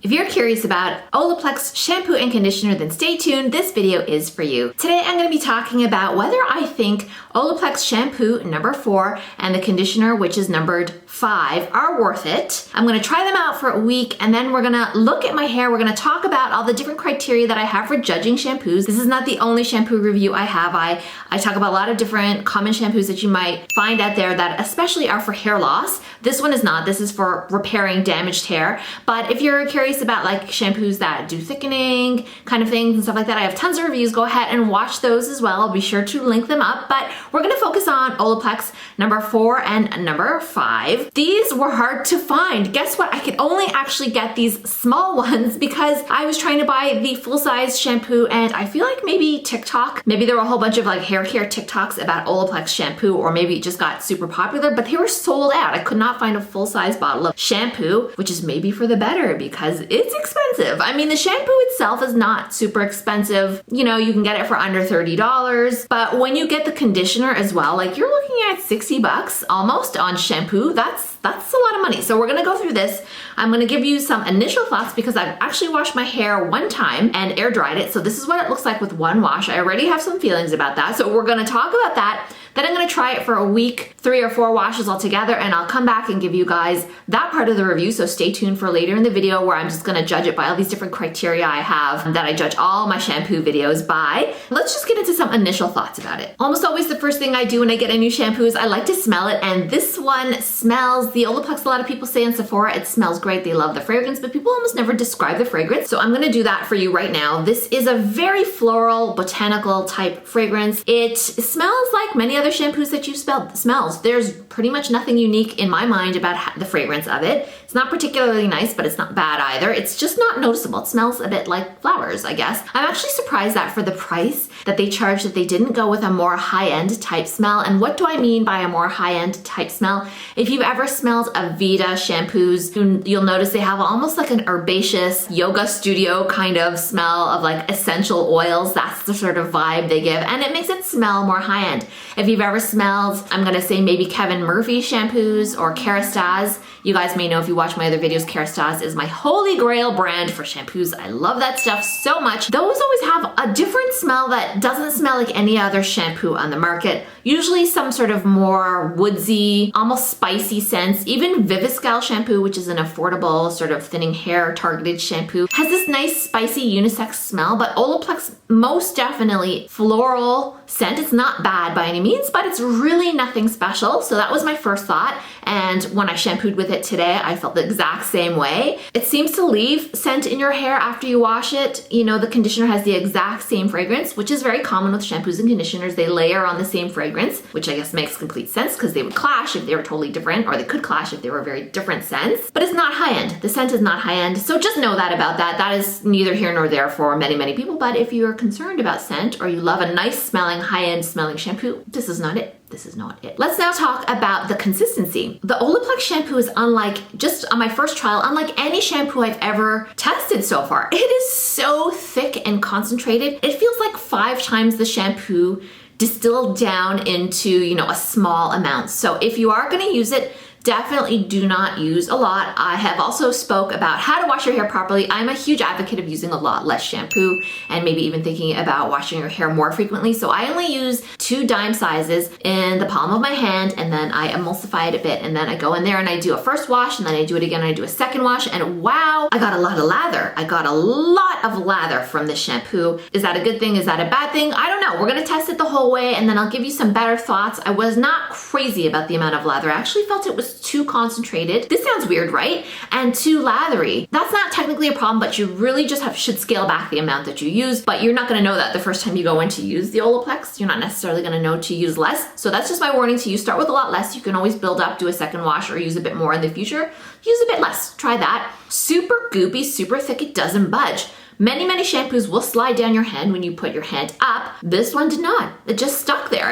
If you're curious about Olaplex shampoo and conditioner, then stay tuned. This video is for you. Today I'm going to be talking about whether I think Olaplex Shampoo Number 4 and the conditioner, which is numbered 5, are worth it. I'm going to try them out for a week and then we're going to look at my hair. We're going to talk about all the different criteria that I have for judging shampoos. This is not the only shampoo review I have. I talk about a lot of different common shampoos that you might find out there that especially are for hair loss. This one is not. This is for repairing damaged hair. But if you're curious about like shampoos that do thickening kind of things and stuff like that, I have tons of reviews. Go ahead and watch those as well. I'll be sure to link them up. But we're going to focus on Olaplex number 4 and number 5. These were hard to find. Guess what? I could only actually get these small ones because I was trying to buy the full-size shampoo, and I feel like maybe TikTok, maybe there were a whole bunch of like hair care TikToks about Olaplex shampoo, or maybe it just got super popular, but they were sold out. I could not find a full-size bottle of shampoo, which is maybe for the better because it's expensive. I mean, the shampoo itself is not super expensive. You know, you can get it for under $30, but when you get the conditioner as well, like you're looking at 60 bucks almost on shampoo. That's a lot of money. So we're gonna go through this. I'm gonna give you some initial thoughts because I've actually washed my hair one time and air dried it. So this is what it looks like with one wash. I already have some feelings about that. So we're gonna talk about that. Then I'm gonna try it for a week, 3 or 4 washes altogether, and I'll come back and give you guys that part of the review. So stay tuned for later in the video where I'm just gonna judge it by all these different criteria I have that I judge all my shampoo videos by. Let's just get into some initial thoughts about it. Almost always the first thing I do when I get a new shampoo is I like to smell it, and this one smells, the Olaplex, a lot of people say in Sephora, it smells great. They love the fragrance, but people almost never describe the fragrance. So I'm gonna do that for you right now. This is a very floral, botanical type fragrance. It smells like many other shampoos that you've smells. There's pretty much nothing unique in my mind about the fragrance of it. It's not particularly nice, but it's not bad either. It's just not noticeable. It smells a bit like flowers, I guess. I'm actually surprised that for the price that they charged, that they didn't go with a more high-end type smell. And what do I mean by a more high-end type smell? If you've ever smelled Aveda shampoos, you'll notice they have almost like an herbaceous yoga studio kind of smell of like essential oils. That's the sort of vibe they give, and it makes it smell more high-end. If you've ever smelled, I'm gonna say maybe Kevin Murphy shampoos or Kerastase. You guys may know if you watch my other videos, Kerastase is my holy grail brand for shampoos. I love that stuff so much. Those always have a different smell that doesn't smell like any other shampoo on the market. Usually some sort of more woodsy, almost spicy scents. Even Viviscal shampoo, which is an affordable sort of thinning hair targeted shampoo, has this nice spicy unisex smell, but Olaplex most definitely floral scent. It's not bad by any means, but it's really nothing special. So that was my first thought. And when I shampooed with it today, I felt the exact same way. It seems to leave scent in your hair after you wash it. You know, the conditioner has the exact same fragrance, which is very common with shampoos and conditioners. They layer on the same fragrance, which I guess makes complete sense because they would clash if they were totally different, or they could clash if they were very different scents. But it's not high end. The scent is not high end. So just know that about that. That is neither here nor there for many, many people. But if you are concerned about scent or you love a nice smelling, high end smelling shampoo, this is not it. This is not it. Let's now talk about the consistency. The Olaplex shampoo is unlike, just on my first trial, unlike any shampoo I've ever tested so far. It is so thick and concentrated. It feels like 5 times the shampoo distilled down into, you know, a small amount. So if you are gonna use it, definitely do not use a lot. I have also spoke about how to wash your hair properly. I'm a huge advocate of using a lot less shampoo and maybe even thinking about washing your hair more frequently. So I only use 2 dime sizes in the palm of my hand, and then I emulsify it a bit, and then I go in there and I do a first wash, and then I do it again and I do a second wash, and wow, I got a lot of lather. I got a lot of lather from this shampoo. Is that a good thing? Is that a bad thing? I don't know. We're gonna test it the whole way and then I'll give you some better thoughts. I was not crazy about the amount of lather. I actually felt it was too concentrated. This sounds weird, right? And too lathery. That's not technically a problem, but you really just should scale back the amount that you use. But you're not gonna know that the first time you go in to use the Olaplex. You're not necessarily gonna know to use less. So that's just my warning to you. Start with a lot less. You can always build up, do a second wash, or use a bit more in the future. Use a bit less. Try that. Super goopy, super thick. It doesn't budge. Many shampoos will slide down your hand when you put your hand up. This one did not. It just stuck there.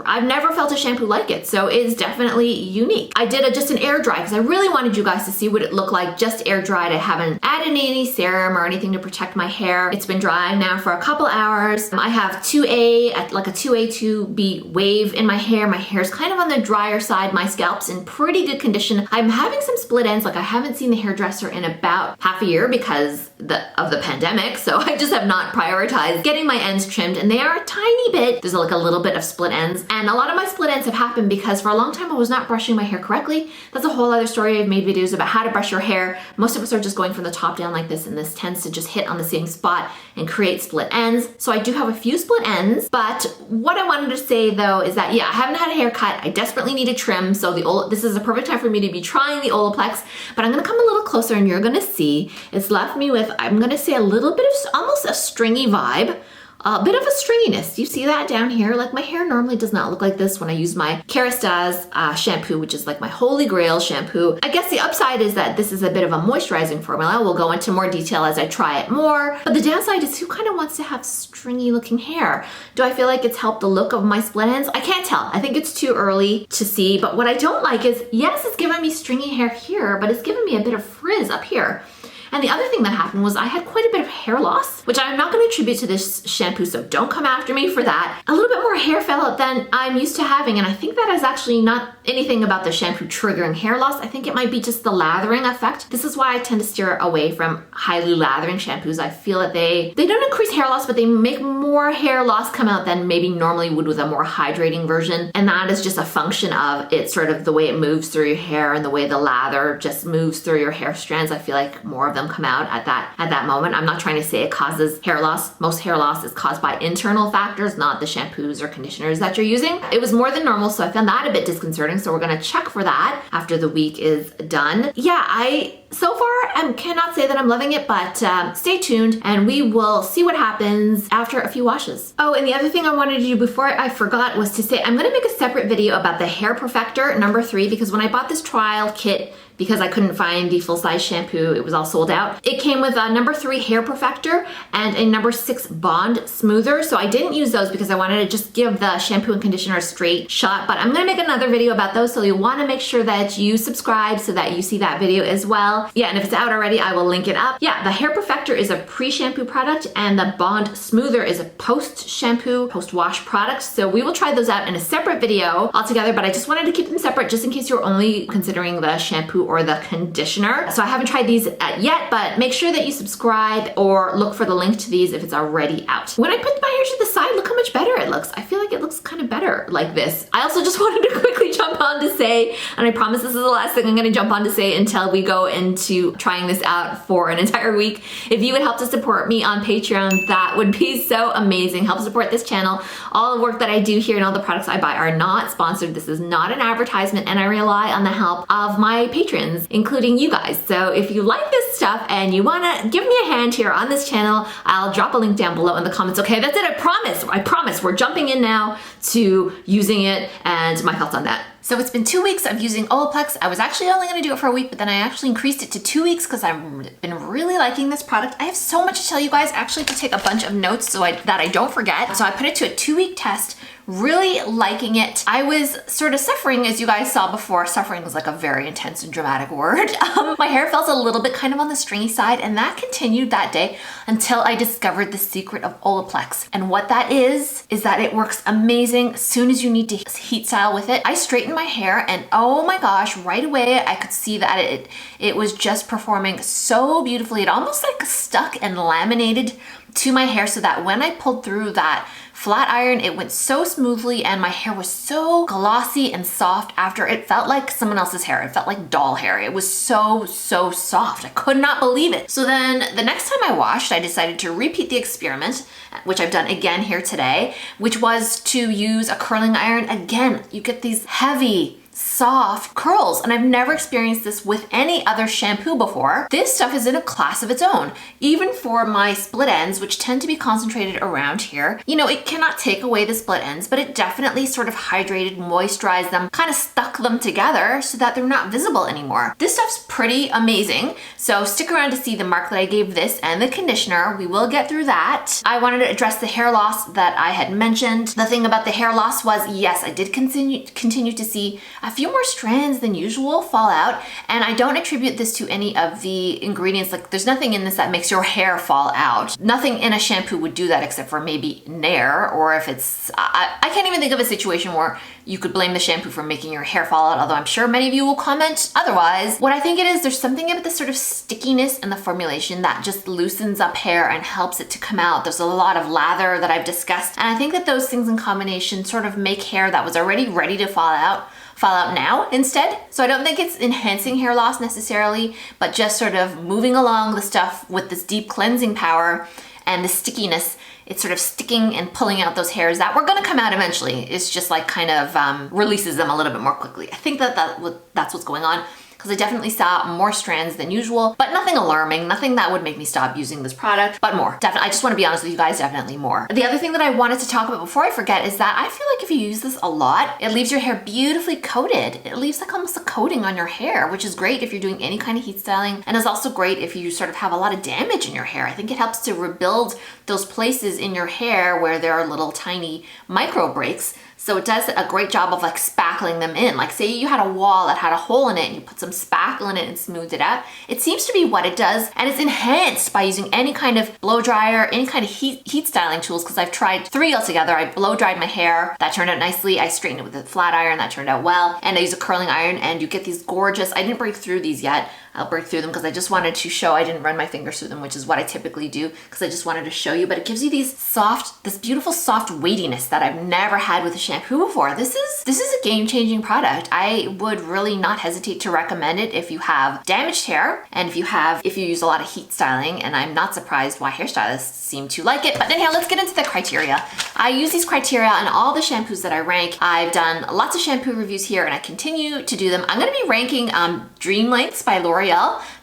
I've never felt a shampoo like it, so it's definitely unique. I did just an air dry because I really wanted you guys to see what it looked like just air dried. I haven't added any serum or anything to protect my hair. It's been drying now for a couple hours. I have 2A, like a 2A, 2B wave in my hair. My hair's kind of on the drier side. My scalp's in pretty good condition. I'm having some split ends, like I haven't seen the hairdresser in about half a year because of the pandemic, so I just have not prioritized getting my ends trimmed, and they are a tiny bit. There's like a little bit of split ends, and a lot of my split ends have happened because for a long time I was not brushing my hair correctly. That's a whole other story. I've made videos about how to brush your hair. Most of us are just going from the top down like this, and this tends to just hit on the same spot and create split ends. So I do have a few split ends, but what I wanted to say though is that, yeah, I haven't had a haircut. I desperately need a trim, so this is a perfect time for me to be trying the Olaplex, but I'm gonna come a little closer and you're gonna see it's left me with, I'm gonna say, a little bit of almost a stringy vibe. A bit of a stringiness. Do you see that down here? Like, my hair normally does not look like this when I use my Kerastase shampoo, which is like my holy grail shampoo. I guess the upside is that this is a bit of a moisturizing formula. We'll go into more detail as I try it more. But the downside is, who kind of wants to have stringy looking hair? Do I feel like it's helped the look of my split ends? I can't tell. I think it's too early to see. But what I don't like is, yes, it's giving me stringy hair here, but it's giving me a bit of frizz up here. And the other thing that happened was I had quite a bit of hair loss, which I'm not going to attribute to this shampoo, so don't come after me for that. A little bit more hair fell out than I'm used to having, and I think that is actually not anything about the shampoo triggering hair loss. I think it might be just the lathering effect. This is why I tend to steer away from highly lathering shampoos. I feel that they don't increase hair loss, but they make more hair loss come out than maybe normally would with a more hydrating version. And that is just a function of it's sort of the way it moves through your hair and the way the lather just moves through your hair strands. I feel like more of them come out at that moment. I'm not trying to say it causes hair loss. Most hair loss is caused by internal factors, not the shampoos or conditioners that you're using. It was more than normal, so I found that a bit disconcerting. So we're gonna check for that after the week is done. Yeah, so far, I cannot say that I'm loving it, but stay tuned and we will see what happens after a few washes. Oh, and the other thing I wanted to do before I forgot was to say I'm gonna make a separate video about the Hair Perfector number 3, because when I bought this trial kit, because I couldn't find the full-size shampoo, it was all sold out. It came with a number 3 hair perfector and a number 6 bond smoother. So I didn't use those because I wanted to just give the shampoo and conditioner a straight shot, but I'm gonna make another video about those. So you'll wanna make sure that you subscribe so that you see that video as well. Yeah, and if it's out already, I will link it up. Yeah, the hair perfector is a pre-shampoo product and the bond smoother is a post-shampoo, post-wash product. So we will try those out in a separate video altogether, but I just wanted to keep them separate just in case you're only considering the shampoo or the conditioner. So I haven't tried these yet, but make sure that you subscribe or look for the link to these if it's already out. When I put my hair to the side, look how much better it looks. I feel like it looks kind of better like this. I also just wanted to quickly jump on to say, and I promise this is the last thing I'm gonna jump on to say until we go into trying this out for an entire week. If you would help to support me on Patreon, that would be so amazing. Help support this channel. All the work that I do here and all the products I buy are not sponsored. This is not an advertisement, and I rely on the help of my patrons, including you guys. So if you like this stuff and you wanna give me a hand here on this channel, I'll drop a link down below in the comments. Okay, that's it, I promise. We're jumping in now to using it and my thoughts on that. So it's been 2 weeks of using Olaplex. I was actually only gonna do it for a week, but then I actually increased it to 2 weeks because I've been really liking this product. I have so much to tell you guys, actually to take a bunch of notes that I don't forget. So I put it to a 2-week test, really liking it. I was sort of suffering, as you guys saw before. Suffering was like a very intense and dramatic word. My hair felt a little bit kind of on the stringy side, and that continued that day until I discovered the secret of Olaplex. And what that is that it works amazing as soon as you need to heat style with it. I straightened my hair and oh my gosh, right away I could see that it was just performing so beautifully. It almost like stuck and laminated to my hair so that when I pulled through that flat iron, it went so smoothly and my hair was so glossy and soft after. It felt like someone else's hair. It felt like doll hair. It was so soft. I could not believe it. So then the next time I washed, I decided to repeat the experiment, which I've done again here today, which was to use a curling iron. Again, you get these heavy, soft curls, and I've never experienced this with any other shampoo before. This stuff is in a class of its own. Even for my split ends, which tend to be concentrated around here, you know, it cannot take away the split ends, but it definitely sort of hydrated, moisturized them, kind of stuck them together so that they're not visible anymore. This stuff's pretty amazing. So stick around to see the mark that I gave this and the conditioner. We will get through that. I wanted to address the hair loss that I had mentioned. The thing about the hair loss was, yes, I did continue to see a few more strands than usual fall out, and I don't attribute this to any of the ingredients. Like, there's nothing in this that makes your hair fall out. Nothing in a shampoo would do that except for maybe Nair, or if it's, I can't even think of a situation where you could blame the shampoo for making your hair fall out, although I'm sure many of you will comment otherwise. What I think it is, there's something about the sort of stickiness in the formulation that just loosens up hair and helps it to come out. There's a lot of lather that I've discussed, and I think that those things in combination sort of make hair that was already ready to fall out now instead. So I don't think it's enhancing hair loss necessarily, but just sort of moving along the stuff with this deep cleansing power and the stickiness. It's sort of sticking and pulling out those hairs that were gonna come out eventually. It's just like kind of releases them a little bit more quickly. I think that's what's going on, because I definitely saw more strands than usual, but nothing alarming, nothing that would make me stop using this product, but more. Definitely, I just want to be honest with you guys, definitely more. The other thing that I wanted to talk about before I forget is that I feel like if you use this a lot, it leaves your hair beautifully coated. It leaves like almost a coating on your hair, which is great if you're doing any kind of heat styling, and is also great if you sort of have a lot of damage in your hair. I think it helps to rebuild those places in your hair where there are little tiny micro breaks. So it does a great job of like spackling them in. Like, say you had a wall that had a hole in it and you put some spackle in it and smoothed it out. It seems to be what it does, and it's enhanced by using any kind of blow dryer, any kind of heat styling tools, because I've tried 3 altogether. I blow dried my hair, that turned out nicely. I straightened it with a flat iron, that turned out well. And I use a curling iron, and you get these gorgeous, I didn't break through these yet. I'll break through them because I just wanted to show, I didn't run my fingers through them, which is what I typically do, because I just wanted to show you, but it gives you this beautiful soft weightiness that I've never had with a shampoo before. This is a game-changing product. I would really not hesitate to recommend it if you have damaged hair, and if you use a lot of heat styling, and I'm not surprised why hairstylists seem to like it. But anyhow, let's get into the criteria. I use these criteria in all the shampoos that I rank. I've done lots of shampoo reviews here, and I continue to do them. I'm gonna be ranking Dream Lengths by L'Oreal.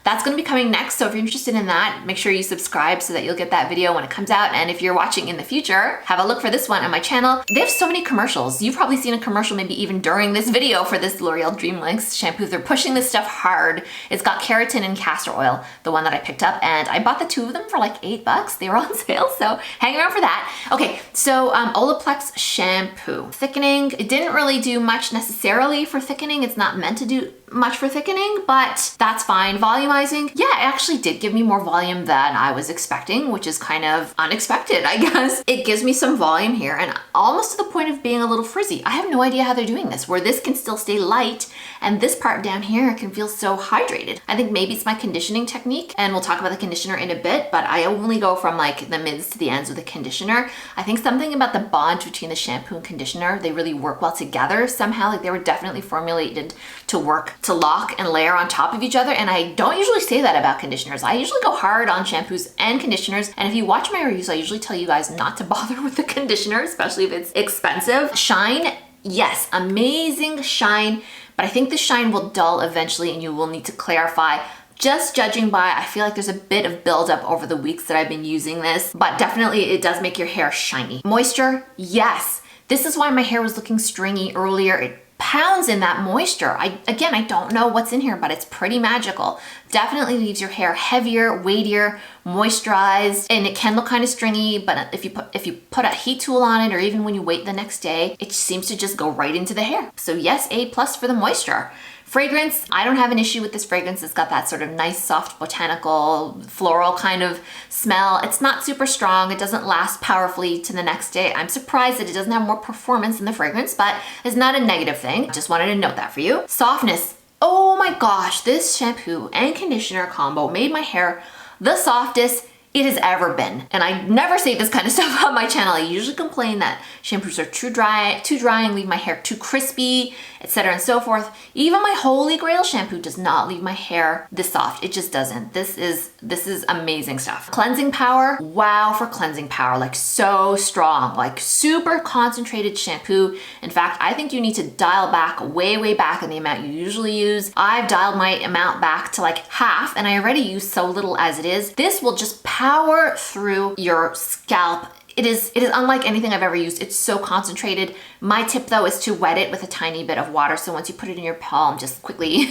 That's going to be coming next, so if you're interested in that, make sure you subscribe so that you'll get that video when it comes out. And if you're watching in the future, have a look for this one on my channel. They have so many commercials. You've probably seen a commercial maybe even during this video for this L'Oreal Dream Lengths shampoo. They're pushing this stuff hard. It's got keratin and castor oil, the one that I picked up, and I bought the 2 of them for like $8. They were on sale, so hang around for that. Okay, so Olaplex Shampoo. Thickening, it didn't really do much necessarily for thickening. It's not meant to do much for thickening, but that's fine. Volumizing, yeah, it actually did give me more volume than I was expecting, which is kind of unexpected, I guess. It gives me some volume here, and almost to the point of being a little frizzy. I have no idea how they're doing this, where this can still stay light and this part down here can feel so hydrated. I think maybe it's my conditioning technique, and we'll talk about the conditioner in a bit, but I only go from like the mids to the ends with the conditioner. I think something about the bond between the shampoo and conditioner, they really work well together somehow. Like, they were definitely formulated to work, to lock and layer on top of each other, and I don't usually say that about conditioners. I usually go hard on shampoos and conditioners, and if you watch my reviews, I usually tell you guys not to bother with the conditioner, especially if it's expensive. Shine, yes, amazing shine, but I think the shine will dull eventually, and you will need to clarify. Just judging by, I feel like there's a bit of buildup over the weeks that I've been using this, but definitely it does make your hair shiny. Moisture, yes. This is why my hair was looking stringy earlier. It pounds in that moisture. Again, I don't know what's in here, but it's pretty magical. Definitely leaves your hair heavier, weightier, moisturized, and it can look kind of stringy, but if you put a heat tool on it, or even when you wait the next day, it seems to just go right into the hair. So yes, A+ for the moisture. Fragrance, I don't have an issue with this fragrance. It's got that sort of nice, soft, botanical, floral kind of smell. It's not super strong. It doesn't last powerfully to the next day. I'm surprised that it doesn't have more performance in the fragrance, but it's not a negative thing. Just wanted to note that for you. Softness, oh my gosh, this shampoo and conditioner combo made my hair the softest it has ever been. And I never say this kind of stuff on my channel. I usually complain that shampoos are too dry and leave my hair too crispy, etc. and so forth. Even my Holy Grail shampoo does not leave my hair this soft. It just doesn't. This is amazing stuff. Cleansing power, wow for cleansing power, like so strong, like super concentrated shampoo. In fact, I think you need to dial back way back in the amount you usually use. I've dialed my amount back to like half, and I already use so little as it is. This will just power through your scalp. It is unlike anything I've ever used. It's so concentrated. My tip though is to wet it with a tiny bit of water. So once you put it in your palm, just quickly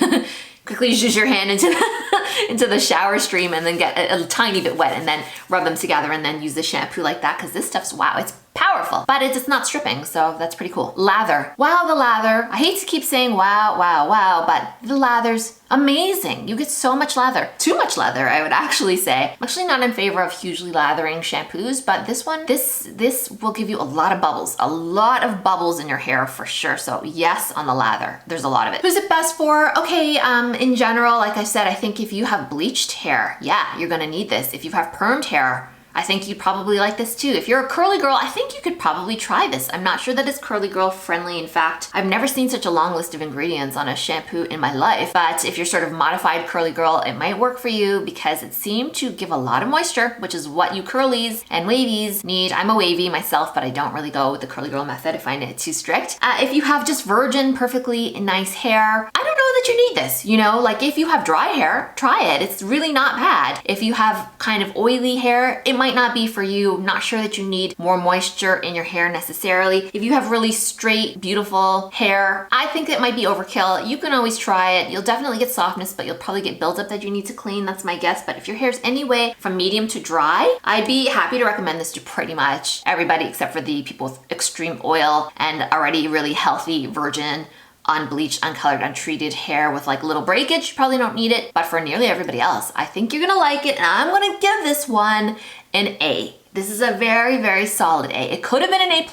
use your hand into the shower stream and then get a tiny bit wet and then rub them together and then use the shampoo like that, because this stuff's, wow, it's powerful, but it's not stripping, so that's pretty cool. Lather. Wow, the lather. I hate to keep saying wow, but the lather's amazing. You get so much lather. Too much lather, I would actually say. I'm actually not in favor of hugely lathering shampoos, but this one, this will give you a lot of bubbles in your hair for sure. So yes, on the lather, there's a lot of it. Who's it best for? Okay, in general, like I said, I think if you have bleached hair, yeah, you're gonna need this. If you have permed hair, I think you'd probably like this too. If you're a curly girl, I think you could probably try this. I'm not sure that it's curly girl friendly. In fact, I've never seen such a long list of ingredients on a shampoo in my life. But if you're sort of modified curly girl, it might work for you because it seemed to give a lot of moisture, which is what you curlies and wavies need. I'm a wavy myself, but I don't really go with the curly girl method. I find it too strict. If you have just virgin, perfectly nice hair, I don't know that you need this, you know? Like if you have dry hair, try it. It's really not bad. If you have kind of oily hair, it might not be for you. I'm not sure that you need more moisture in your hair necessarily. If you have really straight, beautiful hair, I think it might be overkill. You can always try it. You'll definitely get softness, but you'll probably get buildup that you need to clean. That's my guess. But if your hair's anyway from medium to dry, I'd be happy to recommend this to pretty much everybody except for the people with extreme oil and already really healthy, virgin, unbleached, uncolored, untreated hair with like little breakage. You probably don't need it, but for nearly everybody else, I think you're gonna like it, and I'm gonna give this one an A. This is a very solid A. It could have been an A+,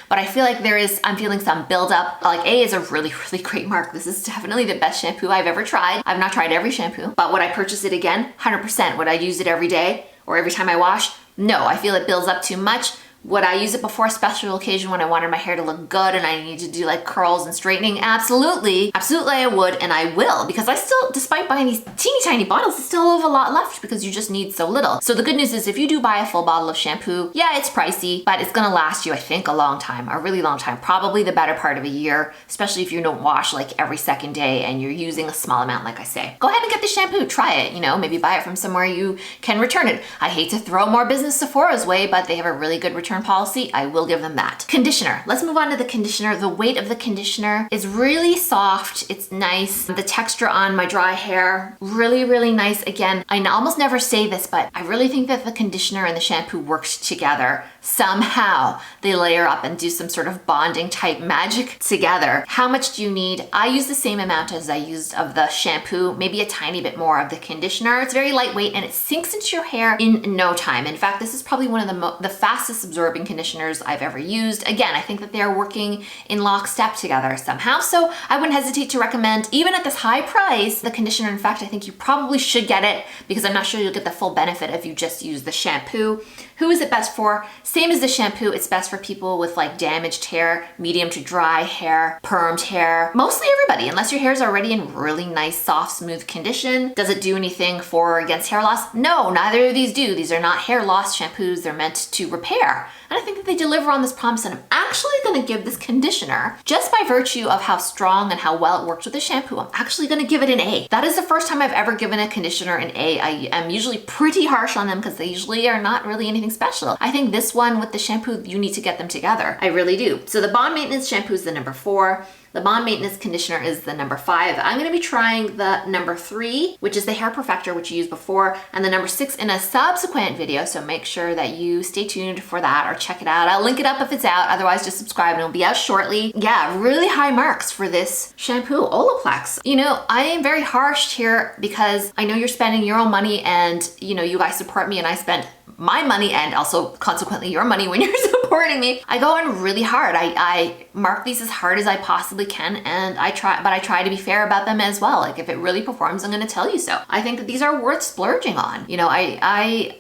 but I feel like I'm feeling some buildup. Like A is a really great mark. This is definitely the best shampoo I've ever tried. I've not tried every shampoo, but would I purchase it again? 100%. Would I use it every day or every time I wash? No, I feel it builds up too much. Would I use it before a special occasion when I wanted my hair to look good and I need to do like curls and straightening? Absolutely. Absolutely I would, and I will, because I still, despite buying these teeny tiny bottles, I still have a lot left because you just need so little. So the good news is if you do buy a full bottle of shampoo, yeah, it's pricey, but it's gonna last you, I think, a long time, a really long time, probably the better part of a year, especially if you don't wash like every second day and you're using a small amount, like I say. Go ahead and get the shampoo, try it, you know, maybe buy it from somewhere you can return it. I hate to throw more business Sephora's way, but they have a really good return policy. I will give them that. Conditioner. Let's move on to the conditioner. The weight of the conditioner is really soft. It's nice. The texture on my dry hair, really nice. Again, I almost never say this, but I really think that the conditioner and the shampoo works together. Somehow they layer up and do some sort of bonding type magic together. How much do you need? I use the same amount as I used of the shampoo, maybe a tiny bit more of the conditioner. It's very lightweight and it sinks into your hair in no time. In fact, this is probably one of the fastest absorbing conditioners I've ever used. Again, I think that they're working in lockstep together somehow, so I wouldn't hesitate to recommend, even at this high price, the conditioner. In fact, I think you probably should get it because I'm not sure you'll get the full benefit if you just use the shampoo. Who is it best for? Same as the shampoo, it's best for people with like damaged hair, medium to dry hair, permed hair, mostly everybody, unless your hair is already in really nice, soft, smooth condition. Does it do anything for or against hair loss? No, neither of these do. These are not hair loss shampoos. They're meant to repair. And I think that they deliver on this promise, and I'm actually gonna give this conditioner, just by virtue of how strong and how well it works with the shampoo, I'm actually gonna give it an A. That is the first time I've ever given a conditioner an A. I am usually pretty harsh on them because they usually are not really anything special. I think this one with the shampoo, you need to get them together. I really do. So the Bond Maintenance shampoo is the number 4. The Bond Maintenance conditioner is the number 5. I'm gonna be trying the number 3, which is the Hair Perfector, which you used before, and the number 6 in a subsequent video, so make sure that you stay tuned for that or check it out. I'll link it up if it's out, otherwise just subscribe and it'll be out shortly. Yeah, really high marks for this shampoo, Olaplex. You know, I am very harsh here because I know you're spending your own money and, you know, you guys support me and I spent my money and also consequently your money when you're supporting me. I go in really hard. I mark these as hard as I possibly can, and I try to be fair about them as well. Like if it really performs, I'm gonna tell you so. I think that these are worth splurging on. You know, I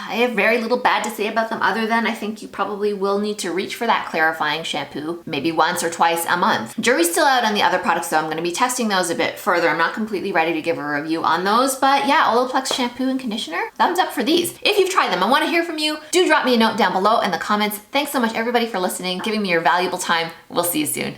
have very little bad to say about them other than I think you probably will need to reach for that clarifying shampoo maybe once or twice a month. Jury's still out on the other products though. I'm gonna be testing those a bit further. I'm not completely ready to give a review on those, but yeah, Olaplex shampoo and conditioner, thumbs up for these. If you've tried them, I wanna hear from you. Do drop me a note down below in the comments. Thanks so much everybody for listening, giving me your valuable time. We'll see you soon.